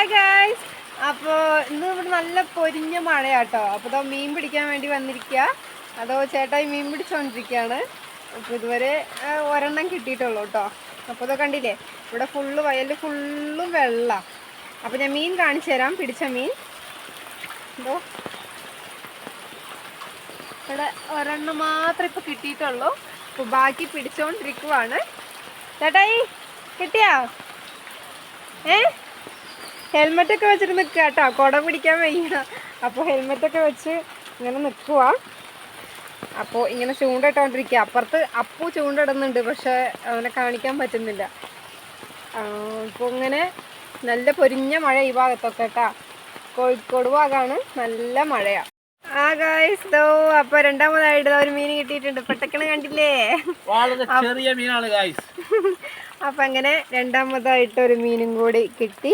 Hi guys. അപ്പോൾ ഇന്ന് ഇവിടെ നല്ല പൊരിഞ്ഞ മഴയാട്ടോ. അപ്പോൾ മീൻ പിടിക്കാൻ വേണ്ടി വന്നിരിക്കുക. അതോ ചേട്ടായി മീൻ പിടിച്ചുകൊണ്ടിരിക്കുകയാണ്. അപ്പോൾ ഇതുവരെ ഒരെണ്ണം കിട്ടിയിട്ടുള്ളൂ കേട്ടോ. അപ്പോൾ ഇതൊക്കെ കണ്ടില്ലേ, ഇവിടെ ഫുള്ള് വയലിൽ ഫുള്ളും വെള്ളമാണ്. അപ്പോൾ ഞാൻ മീൻ കാണിച്ചു തരാം, പിടിച്ച മീൻ. എന്തോ ഇവിടെ ഒരെണ്ണം മാത്രമേ ഇപ്പോൾ കിട്ടിയിട്ടുള്ളൂ. അപ്പോൾ ബാക്കി പിടിച്ചുകൊണ്ടിരിക്കുവാണ്. ചേട്ടായി കിട്ടിയോ? ഹെൽമെറ്റൊക്കെ വെച്ചിട്ട് നിൽക്കുക കേട്ടോ, കുട പിടിക്കാൻ വയ്യ. അപ്പോൾ ഹെൽമെറ്റൊക്കെ വെച്ച് ഇങ്ങനെ നിൽക്കുക. അപ്പോൾ ഇങ്ങനെ ചൂണ്ടിട്ടുകൊണ്ടിരിക്കുക. അപ്പുറത്ത് അപ്പു ചൂണ്ടിടുന്നുണ്ട്, പക്ഷെ അവനെ കാണിക്കാൻ പറ്റുന്നില്ല. ഇപ്പോൾ ഇങ്ങനെ നല്ല പൊരിഞ്ഞ മഴ ഈ ഭാഗത്തൊക്കെ കേട്ടോ. കോഴിക്കോട് ഭാഗമാണ്, നല്ല മഴയാണ്. ആ ഗായ്സ് ദോ, അപ്പോൾ രണ്ടാമതായിട്ട് ഒരു മീൻ കിട്ടിയിട്ടുണ്ട്. പെട്ടക്കണ കണ്ടില്ലേ, ചെറിയ മീനാണ് ഗായ്സ്. അപ്പം അങ്ങനെ രണ്ടാമതായിട്ട് ഒരു മീനും കൂടി കിട്ടി.